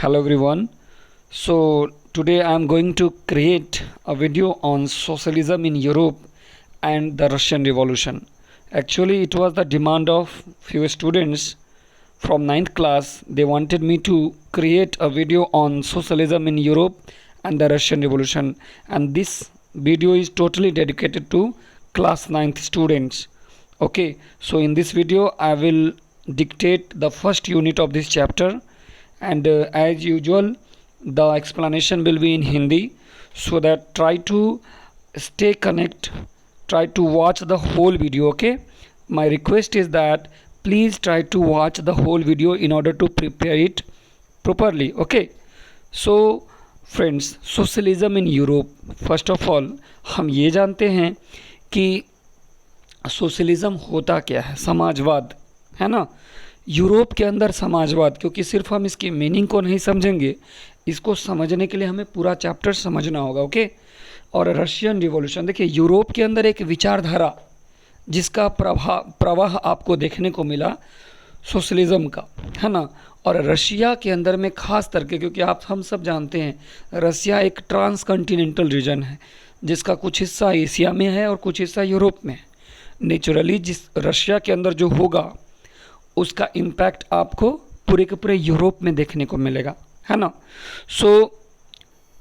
Hello everyone. So today I am going to create a video on socialism in Europe and the Russian Revolution. Actually it was the demand of few students from ninth class. They wanted me to create a video on socialism in Europe and the Russian Revolution, and this video is totally dedicated to class ninth students. Okay, so in this video I will dictate the first unit of this chapter, and as usual the explanation will be in Hindi, so that try to stay connect, try to watch the whole video. Okay, my request is that please try to watch the whole video in order to prepare it properly. Okay, so friends, socialism in Europe, first of all हम ये जानते हैं कि socialism होता क्या है, समाजवाद है ना। यूरोप के अंदर समाजवाद, क्योंकि सिर्फ हम इसकी मीनिंग को नहीं समझेंगे, इसको समझने के लिए हमें पूरा चैप्टर समझना होगा। ओके, और रशियन रिवॉल्यूशन, देखिए यूरोप के अंदर एक विचारधारा जिसका प्रवाह आपको देखने को मिला सोशलिज़म का, है ना। और रशिया के अंदर में ख़ास करके, क्योंकि हम सब जानते हैं रशिया एक ट्रांस कॉन्टिनेंटल रीजन है जिसका कुछ हिस्सा एशिया में है और कुछ हिस्सा यूरोप में है। नेचुरली जिस रशिया के अंदर जो होगा उसका इम्पैक्ट आपको पूरे के पूरे यूरोप में देखने को मिलेगा, है ना। सो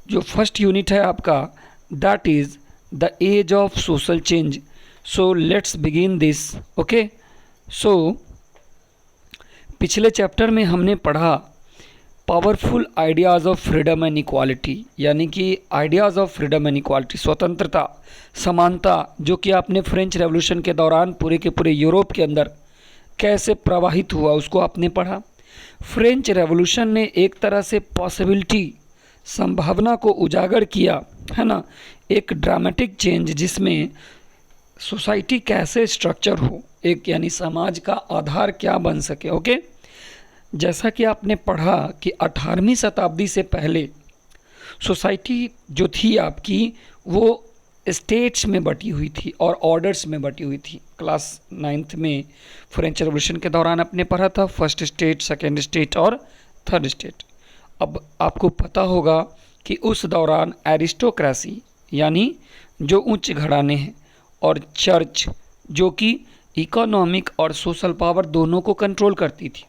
जो फर्स्ट यूनिट है आपका, that is the age of social change. So let's begin this. Okay, so पिछले चैप्टर में हमने पढ़ा powerful ideas of freedom and equality, यानी कि ideas of freedom and equality, स्वतंत्रता, समानता, जो कि आपने फ्रेंच रेवोल्यूशन के दौरान पूरे के पूरे यूरोप के अंदर कैसे प्रवाहित हुआ उसको आपने पढ़ा। फ्रेंच रेवोल्यूशन ने एक तरह से पॉसिबिलिटी, संभावना को उजागर किया, है ना, एक ड्रामेटिक चेंज जिसमें सोसाइटी कैसे स्ट्रक्चर हो, एक यानी समाज का आधार क्या बन सके। ओके, जैसा कि आपने पढ़ा कि 18वीं शताब्दी से पहले सोसाइटी जो थी आपकी वो स्टेट्स में बटी हुई थी और ऑर्डर्स में बटी हुई थी। क्लास 9th में फ्रेंच रेवोल्यूशन के दौरान आपने पढ़ा था फर्स्ट स्टेट, सेकेंड स्टेट और थर्ड स्टेट। अब आपको पता होगा कि उस दौरान एरिस्टोक्रेसी यानी जो उच्च घराने हैं और चर्च जो कि इकोनॉमिक और सोशल पावर दोनों को कंट्रोल करती थी।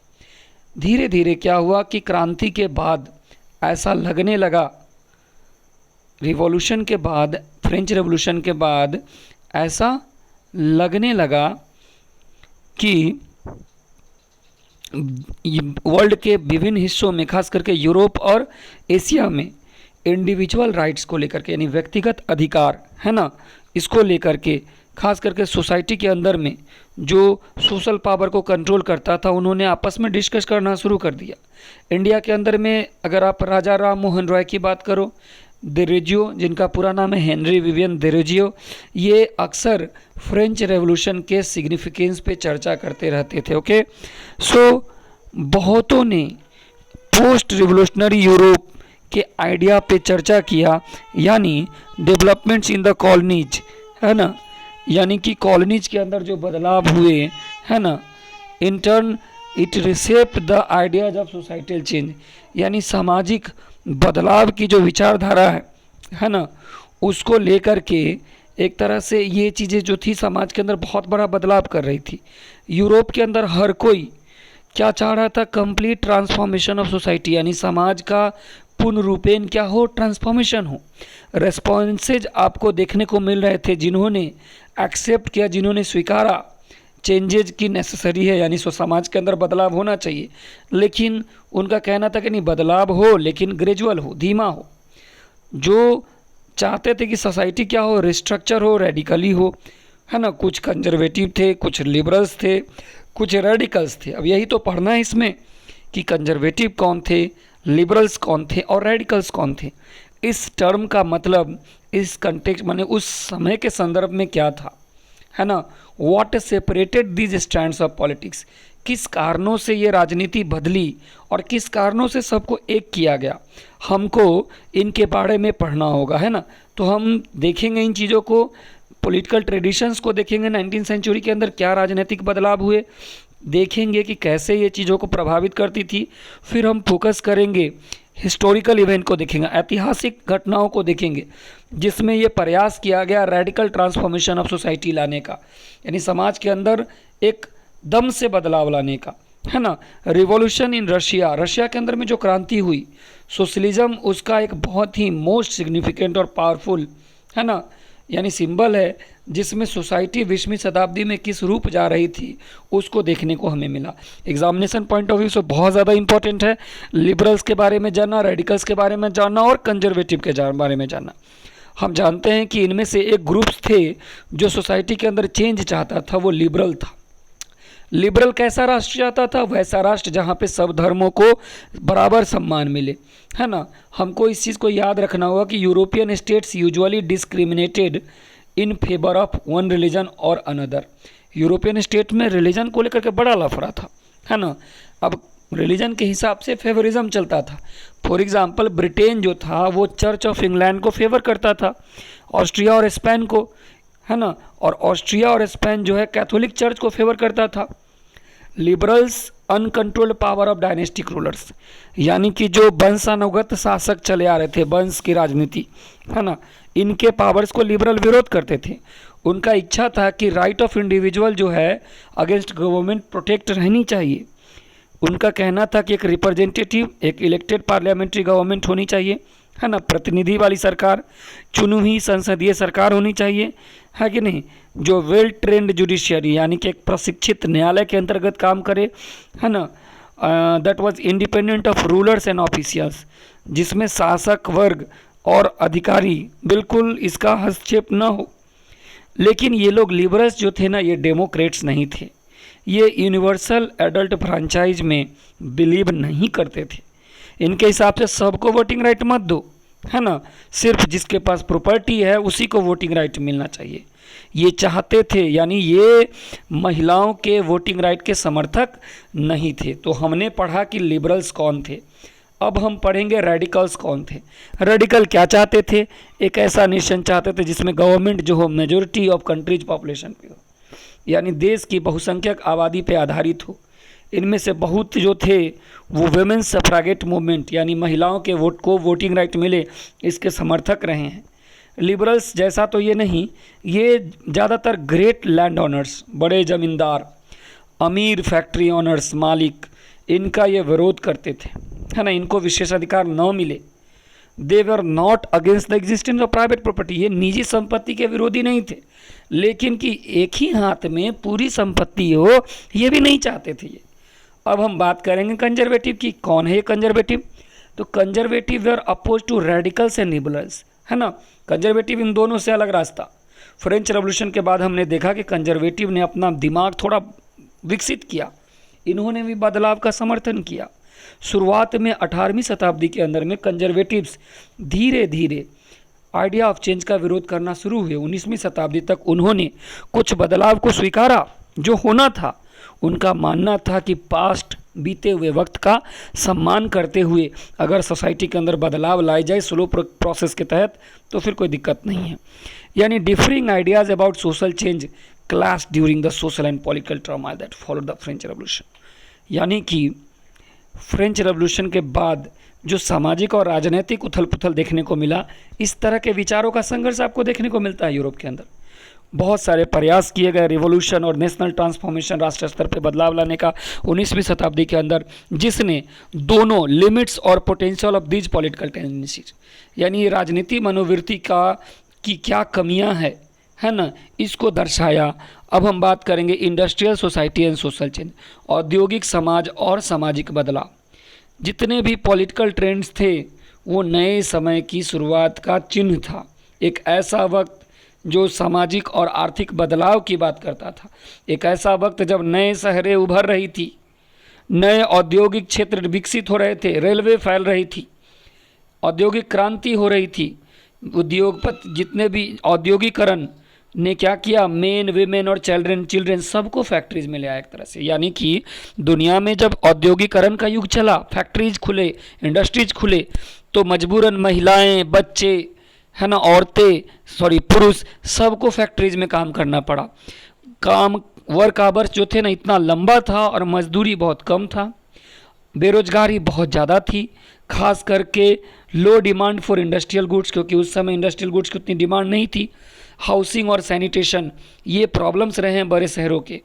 धीरे धीरे क्या हुआ कि क्रांति के बाद ऐसा लगने लगा, रिवॉल्यूशन के बाद, फ्रेंच रेवोल्यूशन के बाद ऐसा लगने लगा कि वर्ल्ड के विभिन्न हिस्सों में, खास करके यूरोप और एशिया में, इंडिविजुअल राइट्स को लेकर के, यानी व्यक्तिगत अधिकार, है ना, इसको लेकर के, खास करके सोसाइटी के अंदर में जो सोशल पावर को कंट्रोल करता था, उन्होंने आपस में डिस्कस करना शुरू कर दिया। इंडिया के अंदर में अगर आप राजा राम मोहन रॉय की बात करो, देरेजियो, जिनका पूरा नाम है हेनरी विवियन देरेजियो, ये अक्सर फ्रेंच रेवोल्यूशन के सिग्निफिकेंस पे चर्चा करते रहते थे। ओके, सो बहुतों ने पोस्ट रिवोल्यूशनरी यूरोप के आइडिया पे चर्चा किया, यानी डेवलपमेंट्स इन द कॉलोनीज, है ना, यानी कि कॉलोनीज के अंदर जो बदलाव हुए, है ना, in turn it reshaped the ideas of societal change, यानी सामाजिक बदलाव की जो विचारधारा है ना, उसको लेकर के एक तरह से ये चीज़ें जो थी समाज के अंदर बहुत बड़ा बदलाव कर रही थी। यूरोप के अंदर हर कोई क्या चाह रहा था, कंप्लीट ट्रांसफॉर्मेशन ऑफ सोसाइटी, यानी समाज का पूर्ण रूपेण क्या हो, ट्रांसफॉर्मेशन हो। रेस्पॉन्सेज आपको देखने को मिल रहे थे जिन्होंने एक्सेप्ट किया, जिन्होंने स्वीकारा चेंजेज की नेसेसरी है, यानी समाज के अंदर बदलाव होना चाहिए, लेकिन उनका कहना था कि नहीं, बदलाव हो लेकिन ग्रेजुअल हो, धीमा हो। जो चाहते थे कि सोसाइटी क्या हो, रिस्ट्रक्चर हो, रेडिकली हो, है ना। कुछ कंजर्वेटिव थे, कुछ लिबरल्स थे, कुछ रेडिकल्स थे। अब यही तो पढ़ना है इसमें कि कंजर्वेटिव कौन थे, लिबरल्स कौन थे और रेडिकल्स कौन थे। इस टर्म का मतलब इस कंटेक्स्ट माने उस समय के संदर्भ में क्या था, है ना। What separated these stands of politics, किस कारणों से ये राजनीति बदली और किस कारणों से सबको एक किया गया, हमको इनके बारे में पढ़ना होगा, है ना। तो हम देखेंगे इन चीज़ों को, पॉलिटिकल ट्रेडिशंस को देखेंगे, 19th सेंचुरी के अंदर क्या राजनीतिक बदलाव हुए, देखेंगे कि कैसे ये चीज़ों को प्रभावित करती थी। फिर हम फोकस करेंगे हिस्टोरिकल इवेंट को देखेंगे, ऐतिहासिक घटनाओं को देखेंगे जिसमें ये प्रयास किया गया रेडिकल ट्रांसफॉर्मेशन ऑफ सोसाइटी लाने का, यानी समाज के अंदर एक दम से बदलाव लाने का, है ना। रिवॉल्यूशन इन रशिया, रशिया के अंदर में जो क्रांति हुई, सोशलिज्म उसका एक बहुत ही मोस्ट सिग्निफिकेंट और पावरफुल, है ना, यानी सिंबल है, जिसमें सोसाइटी 20वीं शताब्दी में किस रूप जा रही थी उसको देखने को हमें मिला। एग्जामिनेशन पॉइंट ऑफ व्यू से बहुत ज़्यादा इंपॉर्टेंट है लिबरल्स के बारे में जानना, रेडिकल्स के बारे में जानना और कंजर्वेटिव के बारे में जानना। हम जानते हैं कि इनमें से एक ग्रुप्स थे जो सोसाइटी के अंदर चेंज चाहता था, वो लिबरल था। लिबरल कैसा राष्ट्र चाहता था? वैसा राष्ट्र जहाँ पे सब धर्मों को बराबर सम्मान मिले, है ना। हमको इस चीज़ को याद रखना होगा कि European states usually discriminated in favour of one religion और अनदर। यूरोपियन स्टेट में रिलीजन को लेकर के बड़ा लफड़ा था, है ना। अब रिलीजन के हिसाब से फेवरिज्म चलता था। फॉर एग्जांपल ब्रिटेन जो था वो चर्च ऑफ इंग्लैंड को फेवर करता था, ऑस्ट्रिया और स्पेन को, है ना, और ऑस्ट्रिया और स्पेन जो है कैथोलिक चर्च को फेवर करता था। Liberals uncontrolled power of dynastic rulers, यानी कि जो वंशानुगत शासक चले आ रहे थे, वंश की राजनीति, है ना, इनके पावर्स को लिबरल विरोध करते थे। उनका इच्छा था कि राइट ऑफ इंडिविजुअल जो है अगेंस्ट गवर्नमेंट प्रोटेक्ट रहनी चाहिए। उनका कहना था कि एक रिप्रेजेंटेटिव, एक इलेक्टेड पार्लियामेंट्री गवर्नमेंट होनी चाहिए, है ना, प्रतिनिधि वाली सरकार, चुनी हुई संसदीय सरकार होनी चाहिए, है कि नहीं, जो वेल ट्रेंड जुडिशियरी, यानी कि एक प्रशिक्षित न्यायालय के अंतर्गत काम करे, है ना, that was independent of rulers and officials, जिसमें शासक वर्ग और अधिकारी बिल्कुल इसका हस्तक्षेप न हो। लेकिन ये लोग लिबरल्स जो थे ना, ये डेमोक्रेट्स नहीं थे, ये यूनिवर्सल एडल्ट फ्रेंचाइज में बिलीव नहीं करते थे। इनके हिसाब से सबको वोटिंग राइट मत दो, है ना, सिर्फ जिसके पास प्रॉपर्टी है उसी को वोटिंग राइट मिलना चाहिए, ये चाहते थे। यानी ये महिलाओं के वोटिंग राइट के समर्थक नहीं थे। तो हमने पढ़ा कि लिबरल्स कौन थे, अब हम पढ़ेंगे रेडिकल्स कौन थे। रेडिकल क्या चाहते थे? एक ऐसा नेशन चाहते थे जिसमें गवर्नमेंट जो हो मेजोरिटी ऑफ कंट्रीज पॉपुलेशन पे हो, यानी देश की बहुसंख्यक आबादी पे आधारित हो। इनमें से बहुत जो थे वो वुमेन्स सफ्रागेट मूवमेंट, यानी महिलाओं के वोट को वोटिंग राइट मिले, इसके समर्थक रहे हैं। लिबरल्स जैसा तो ये नहीं, ये ज़्यादातर ग्रेट लैंड ओनर्स, बड़े ज़मींदार, अमीर फैक्ट्री ओनर्स, मालिक, इनका ये विरोध करते थे, है ना, इनको विशेषाधिकार न मिले। They were not against the existence of private property, ये निजी संपत्ति के विरोधी नहीं थे, लेकिन कि एक ही हाथ में पूरी संपत्ति हो ये भी नहीं चाहते थे ये। अब हम बात करेंगे कंजर्वेटिव की। कौन है ये कंजर्वेटिव? तो conservative were oppose to radicals and liberals, है ना। कंजर्वेटिव इन दोनों से अलग रास्ता। फ्रेंच रेवोल्यूशन के बाद हमने देखा कि कंजर्वेटिव ने अपना दिमाग थोड़ा विकसित किया, इन्होंने भी बदलाव का समर्थन किया। शुरुआत में 18वीं शताब्दी के अंदर में कंजर्वेटिव्स धीरे धीरे आइडिया ऑफ चेंज का विरोध करना शुरू हुए। 19वीं शताब्दी तक उन्होंने कुछ बदलाव को स्वीकारा जो होना था। उनका मानना था कि पास्ट, बीते हुए वक्त का सम्मान करते हुए अगर सोसाइटी के अंदर बदलाव लाए जाए स्लो प्रोसेस के तहत तो फिर कोई दिक्कत नहीं है। यानी differing ideas about social change class during the social and political trauma that followed the French revolution, यानी कि फ्रेंच रेवोल्यूशन के बाद जो सामाजिक और राजनीतिक उथल पुथल देखने को मिला, इस तरह के विचारों का संघर्ष आपको देखने को मिलता है यूरोप के अंदर। बहुत सारे प्रयास किए गए रिवॉल्यूशन और नेशनल ट्रांसफॉर्मेशन, राष्ट्रीय स्तर पर बदलाव लाने का 19वीं शताब्दी के अंदर, जिसने दोनों लिमिट्स और potential of these political tendencies, यानी राजनीति मनोवृत्ति का की क्या कमियां है ना, इसको दर्शाया। अब हम बात करेंगे industrial society and social change, औद्योगिक समाज और सामाजिक बदलाव। जितने भी पॉलिटिकल ट्रेंड्स थे वो नए समय की शुरुआत का चिन्ह था। एक ऐसा वक्त जो सामाजिक और आर्थिक बदलाव की बात करता था, एक ऐसा वक्त जब नए शहरें उभर रही थी, नए औद्योगिक क्षेत्र विकसित हो रहे थे, रेलवे फैल रही थी, औद्योगिक क्रांति हो रही थी। उद्योगपति जितने भी औद्योगिकरण ने क्या किया, मेन, वीमेन और चिल्ड्रेन सबको फैक्ट्रीज में ले आया एक तरह से। यानी कि दुनिया में जब औद्योगिकरण का युग चला, फैक्ट्रीज खुले, इंडस्ट्रीज खुले, तो मजबूरन महिलाएं, बच्चे, है ना, औरतें, पुरुष, सबको फैक्ट्रीज में काम करना पड़ा। काम वर्क आवर्स जो थे ना इतना लंबा था और मजदूरी बहुत कम था, बेरोजगारी बहुत ज़्यादा थी, खास करके लो डिमांड फॉर इंडस्ट्रियल गुड्स, क्योंकि उस समय इंडस्ट्रियल गुड्स की उतनी डिमांड नहीं थी। हाउसिंग और सैनिटेशन ये प्रॉब्लम्स रहे हैं बड़े शहरों के,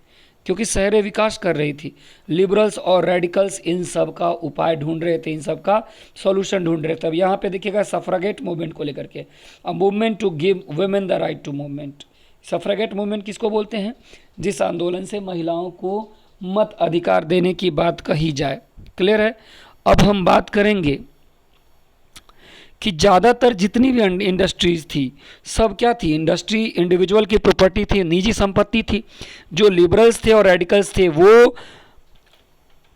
क्योंकि शहरें विकास कर रही थी। लिबरल्स और रेडिकल्स इन सब का उपाय ढूंढ रहे थे, इन सब का सॉल्यूशन ढूंढ रहे थे। अब यहाँ पे देखिएगा सफ्रागेट मूवमेंट को लेकर के, a movement to give women the right to movement. Suffragette movement किसको बोलते हैं? जिस आंदोलन से महिलाओं को मत अधिकार देने की बात कही जाए। क्लियर है? अब हम बात करेंगे कि ज़्यादातर जितनी भी इंडस्ट्रीज़ थी सब क्या थी? इंडस्ट्री इंडिविजुअल की प्रॉपर्टी थी, निजी संपत्ति थी। जो लिबरल्स थे और रेडिकल्स थे वो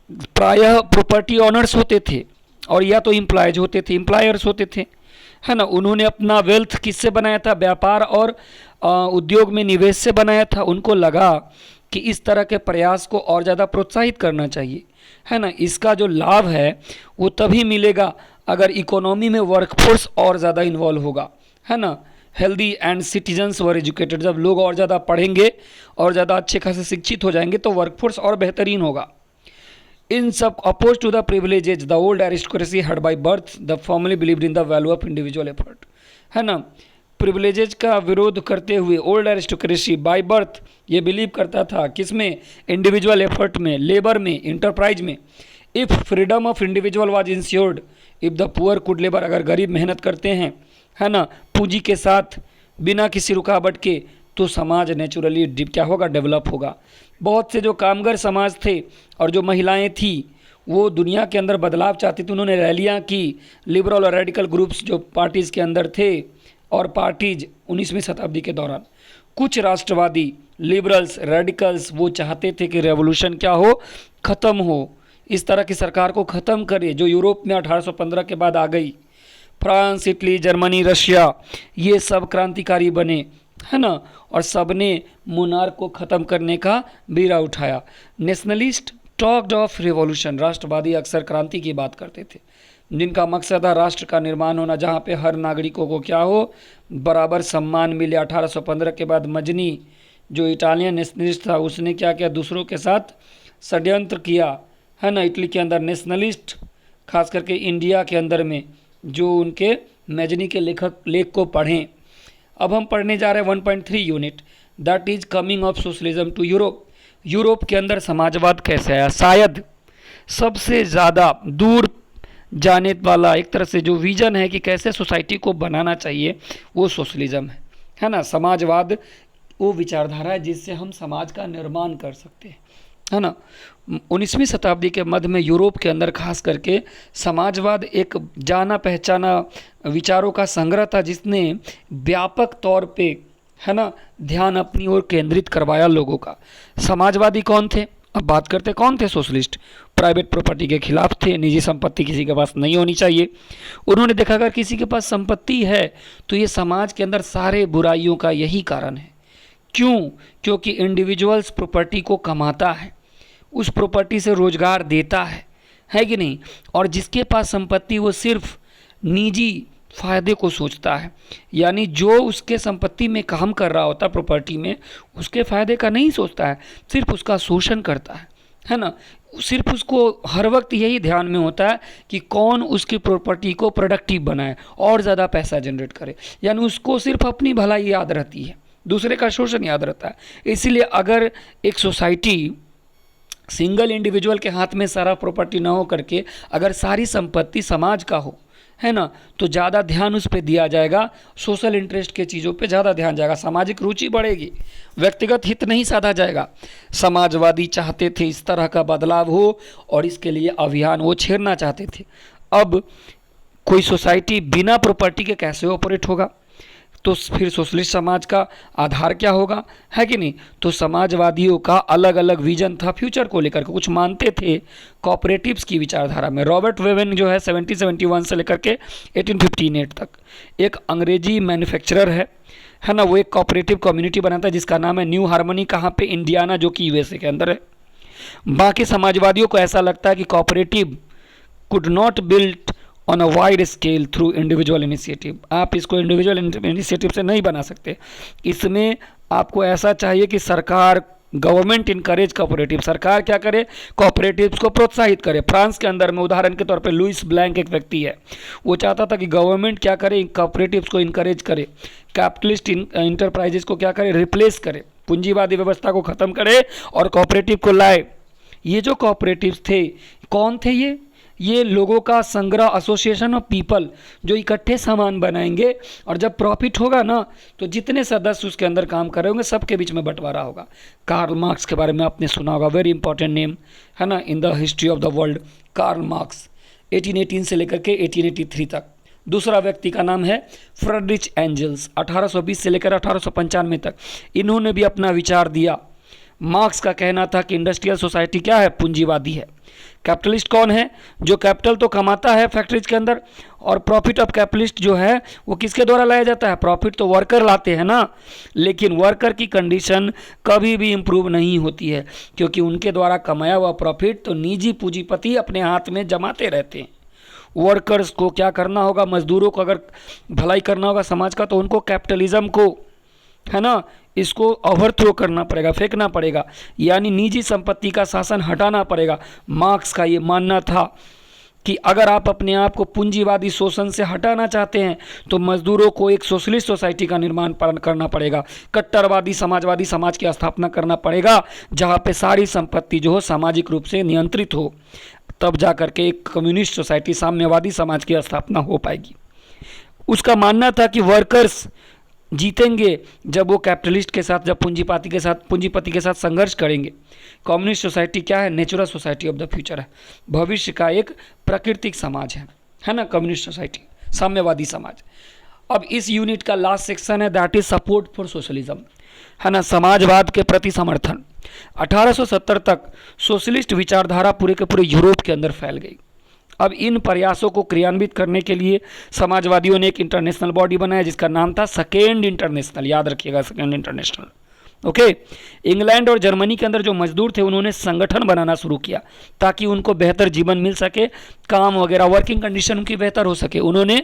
प्रायः प्रॉपर्टी ऑनर्स होते थे और या तो एम्प्लॉयज होते थे, एम्प्लॉयर्स होते थे, है ना। उन्होंने अपना वेल्थ किससे बनाया था? व्यापार और उद्योग में निवेश से बनाया था। उनको लगा कि इस तरह के प्रयास को और ज़्यादा प्रोत्साहित करना चाहिए, है ना। इसका जो लाभ है वो तभी मिलेगा अगर इकोनॉमी में वर्कफोर्स और ज़्यादा इन्वॉल्व होगा, है ना। Healthy and citizens were educated, जब लोग और ज़्यादा पढ़ेंगे और ज़्यादा अच्छे खासे शिक्षित हो जाएंगे तो वर्कफोर्स और बेहतरीन होगा। इन सब oppose to the privileges the old aristocracy had by birth the formally believed in the value of individual effort, है ना। प्रिविलेजेज का विरोध करते हुए ओल्ड एरिस्टोक्रेसी बाय बर्थ ये बिलीव करता था किसमें? इंडिविजुअल एफर्ट में, लेबर में, इंटरप्राइज में। If freedom of individual was ensured, if the poor could labour, अगर गरीब मेहनत करते हैं, है ना, पूंजी के साथ बिना किसी रुकावट के, तो समाज नेचुरली क्या होगा? डेवलप होगा। बहुत से जो कामगार समाज थे और जो महिलाएं थी वो दुनिया के अंदर बदलाव चाहती थी। उन्होंने रैलियां की, लिबरल और रेडिकल ग्रुप्स जो पार्टीज़ के अंदर थे और पार्टीज 19वीं शताब्दी के दौरान, कुछ राष्ट्रवादी लिबरल्स रेडिकल्स वो चाहते थे कि रेवोल्यूशन क्या हो? ख़त्म हो, इस तरह की सरकार को ख़त्म करे जो यूरोप में 1815 के बाद आ गई। फ्रांस, इटली, जर्मनी, रशिया ये सब क्रांतिकारी बने, है ना, और सब ने मोनार्क को ख़त्म करने का बीड़ा उठाया। नेशनलिस्ट टॉक्ड ऑफ रिवॉल्यूशन, राष्ट्रवादी अक्सर क्रांति की बात करते थे जिनका मकसद है राष्ट्र का निर्माण होना, जहाँ पे हर नागरिकों को क्या हो? बराबर सम्मान मिले। 1815 के बाद मजनी जो इटालियन नेशनलिस्ट था उसने क्या किया? दूसरों के साथ षड्यंत्र किया, है ना। इटली के अंदर नेशनलिस्ट, खास करके इंडिया के अंदर में जो उनके मजनी के लेख को पढ़ें। अब हम पढ़ने जा रहे हैं 1.3 unit, that is coming of socialism to Europe. Europe के अंदर समाजवाद कैसे आया? शायद सबसे ज़्यादा दूर जाने वाला एक तरह से जो विजन है कि कैसे सोसाइटी को बनाना चाहिए वो सोशलिज्म है ना। समाजवाद वो विचारधारा है जिससे हम समाज का निर्माण कर सकते हैं, है ना। 19वीं शताब्दी के मध्य में यूरोप के अंदर खास करके समाजवाद एक जाना पहचाना विचारों का संग्रह था जिसने व्यापक तौर पे, है ना, ध्यान अपनी ओर केंद्रित करवाया लोगों का। समाजवादी कौन थे? अब बात करते कौन थे? सोशलिस्ट। प्राइवेट प्रॉपर्टी के खिलाफ थे, निजी संपत्ति किसी के पास नहीं होनी चाहिए। उन्होंने देखा अगर किसी के पास संपत्ति है तो ये समाज के अंदर सारे बुराइयों का यही कारण है। क्यों? क्योंकि इंडिविजुअल्स प्रॉपर्टी को कमाता है, उस प्रॉपर्टी से रोजगार देता है कि नहीं। और जिसके पास संपत्ति वो सिर्फ निजी फायदे को सोचता है, यानी जो उसके संपत्ति में काम कर रहा होता प्रॉपर्टी में उसके फायदे का नहीं सोचता है, सिर्फ उसका शोषण करता है ना। सिर्फ उसको हर वक्त यही ध्यान में होता है कि कौन उसकी प्रॉपर्टी को प्रोडक्टिव बनाए और ज़्यादा पैसा जनरेट करे, यानी उसको सिर्फ अपनी भलाई याद रहती है, दूसरे का शोषण याद रहता है। इसीलिए अगर एक सोसाइटी सिंगल इंडिविजुअल के हाथ में सारा प्रॉपर्टी ना हो करके अगर सारी संपत्ति समाज का हो, है ना, तो ज़्यादा ध्यान उस पर दिया जाएगा, सोशल इंटरेस्ट के चीज़ों पे ज़्यादा ध्यान जाएगा, सामाजिक रुचि बढ़ेगी, व्यक्तिगत हित नहीं साधा जाएगा। समाजवादी चाहते थे इस तरह का बदलाव हो और इसके लिए अभियान वो छेड़ना चाहते थे। अब कोई सोसाइटी बिना प्रॉपर्टी के कैसे ऑपरेट होगा? तो फिर सोशलिस्ट समाज का आधार क्या होगा, है कि नहीं। तो समाजवादियों का अलग अलग विजन था फ्यूचर को लेकर के, कुछ मानते थे कोऑपरेटिव्स की विचारधारा में। रॉबर्ट वेवन जो है 1771 से लेकर के 1858 तक एक अंग्रेजी मैन्युफैक्चरर है ना, वो एक कोऑपरेटिव कम्युनिटी बनाता है जिसका नाम है न्यू हार्मनी, कहाँ पे? इंडियाना, जो कि यूएसए के अंदर है। बाकी समाजवादियों को ऐसा लगता है कि cooperative could not build on a wide scale through individual initiative, आप इसको इंडिविजुअल इनिशिएटिव से नहीं बना सकते, इसमें आपको ऐसा चाहिए कि सरकार गवर्नमेंट इनकरेज कोऑपरेटिव, सरकार क्या करे, कोऑपरेटिव्स को प्रोत्साहित करे। फ्रांस के अंदर में उदाहरण के तौर पे लुइस ब्लैंक एक व्यक्ति है, वो चाहता था कि गवर्नमेंट क्या करे, कोऑपरेटिव्स को इनकरेज करे, कैपिटलिस्ट इंटरप्राइजेस को क्या करे, रिप्लेस करे, पूंजीवादी व्यवस्था को खत्म करे और कोऑपरेटिव को लाए। ये जो कोऑपरेटिव्स थे, कौन थे ये लोगों का संग्रह, एसोसिएशन ऑफ पीपल, जो इकट्ठे सामान बनाएंगे और जब प्रॉफिट होगा ना तो जितने सदस्य उसके अंदर काम कर रहे होंगे सबके बीच में बंटवारा होगा। कार्ल मार्क्स के बारे में आपने सुना होगा, वेरी इंपॉर्टेंट नेम है ना in the history of the world. Karl Marx 1818 से लेकर के 1883 तक। दूसरा व्यक्ति का नाम है फ्रेडरिच एंजल्स, 1820 से लेकर 1895 तक। इन्होंने भी अपना विचार दिया। मार्क्स का कहना था कि इंडस्ट्रियल सोसाइटी क्या है, पूंजीवादी है। कैपिटलिस्ट कौन है, जो कैपिटल तो कमाता है फैक्ट्रीज के अंदर, और प्रॉफिट ऑफ कैपिटलिस्ट जो है वो किसके द्वारा लाया जाता है, प्रॉफिट तो वर्कर लाते हैं ना, लेकिन वर्कर की कंडीशन कभी भी इंप्रूव नहीं होती है, क्योंकि उनके द्वारा कमाया हुआ प्रॉफिट तो निजी पूंजीपति अपने हाथ में जमाते रहते हैं। वर्कर्स को क्या करना होगा, मजदूरों को अगर भलाई करना होगा समाज का, तो उनको कैपिटलिज्म को है ना इसको ओवरथ्रो करना पड़ेगा, फेंकना पड़ेगा, यानी निजी संपत्ति का शासन हटाना पड़ेगा। मार्क्स का ये मानना था कि अगर आप अपने आप को पूंजीवादी शोषण से हटाना चाहते हैं तो मजदूरों को एक सोशलिस्ट सोसाइटी का निर्माण करना पड़ेगा, कट्टरवादी समाजवादी समाज की स्थापना करना पड़ेगा, जहाँ पे सारी संपत्ति जो हो सामाजिक रूप से नियंत्रित हो, तब जा करके एक कम्युनिस्ट सोसाइटी, साम्यवादी समाज की स्थापना हो पाएगी। उसका मानना था कि वर्कर्स जीतेंगे जब वो कैपिटलिस्ट के साथ, जब पूंजीपति के साथ संघर्ष करेंगे। कम्युनिस्ट सोसाइटी क्या है, natural society of the future है, भविष्य का एक प्राकृतिक समाज है ना कम्युनिस्ट सोसाइटी, साम्यवादी समाज। अब इस यूनिट का लास्ट सेक्शन है, that is support for socialism, है ना, समाजवाद के प्रति समर्थन। 1870 तक सोशलिस्ट विचारधारा पूरे के पूरे यूरोप के अंदर फैल गई। अब इन प्रयासों को क्रियान्वित करने के लिए समाजवादियों ने एक इंटरनेशनल बॉडी बनाया जिसका नाम था सेकेंड इंटरनेशनल, याद रखिएगा सेकेंड इंटरनेशनल। ओके, इंग्लैंड और जर्मनी के अंदर जो मजदूर थे उन्होंने संगठन बनाना शुरू किया ताकि उनको बेहतर जीवन मिल सके, काम वगैरह, वर्किंग कंडीशन उनकी बेहतर हो सके। उन्होंने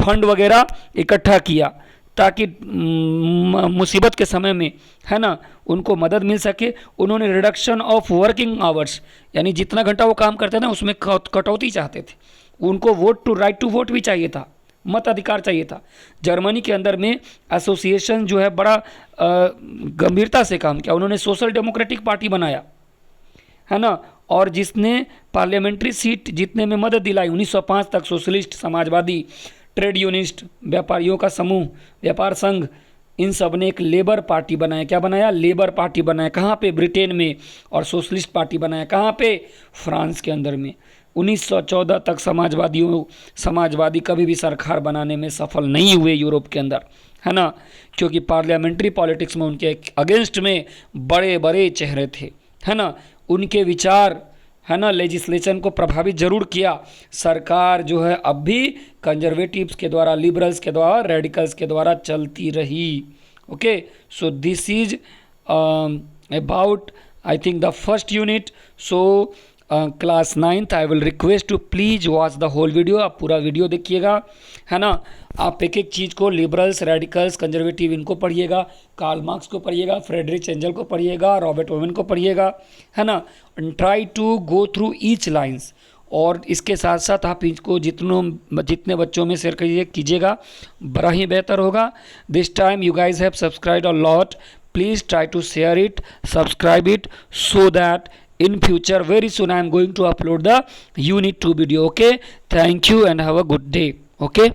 फंड वगैरह इकट्ठा किया ताकि मुसीबत के समय में है ना उनको मदद मिल सके। उन्होंने रिडक्शन ऑफ वर्किंग आवर्स, यानी जितना घंटा वो काम करते थे ना उसमें कटौती चाहते थे। उनको राइट टू वोट भी चाहिए था, मत अधिकार चाहिए था। जर्मनी के अंदर में एसोसिएशन जो है बड़ा गंभीरता से काम किया। उन्होंने सोशल डेमोक्रेटिक पार्टी बनाया, है ना, और जिसने पार्लियामेंट्री सीट जीतने में मदद दिलाई। 1905 तक सोशलिस्ट, समाजवादी, ट्रेड यूनिस्ट, व्यापारियों का समूह, व्यापार संघ, इन सब ने एक लेबर पार्टी बनाया। क्या बनाया, लेबर पार्टी बनाया। कहाँ पे, ब्रिटेन में। और सोशलिस्ट पार्टी बनाया कहाँ पे, फ्रांस के अंदर में। 1914 तक समाजवादी कभी भी सरकार बनाने में सफल नहीं हुए यूरोप के अंदर, है ना, क्योंकि पार्लियामेंट्री पॉलिटिक्स में उनके अगेंस्ट में बड़े बड़े चेहरे थे, है ना। उनके विचार, है ना, लेजिस्लेशन को प्रभावित जरूर किया। सरकार जो है अब भी कंजर्वेटिव्स के द्वारा, लिबरल्स के द्वारा, रेडिकल्स के द्वारा चलती रही। Okay, so this is about I think the first unit. So class 9th I will request to please watch the whole video. आप पूरा वीडियो देखिएगा, है ना। आप एक एक चीज़ को, लिबरल्स, रेडिकल्स, कंजर्वेटिव, इनको पढ़िएगा, कार्ल मार्क्स को पढ़िएगा, फ्रेडरिच एंजल को पढ़िएगा, रॉबर्ट ओवेन को पढ़िएगा, है ना। Try to go through each lines. और इसके साथ साथ आप इसको जितने बच्चों में शेयर कीजिएगा बड़ा ही बेहतर होगा। This time you guys have subscribed a lot, please try to share it, subscribe it, so that in future very soon I am going to upload the unit 2 video. Okay, thank you and have a good day. Okay.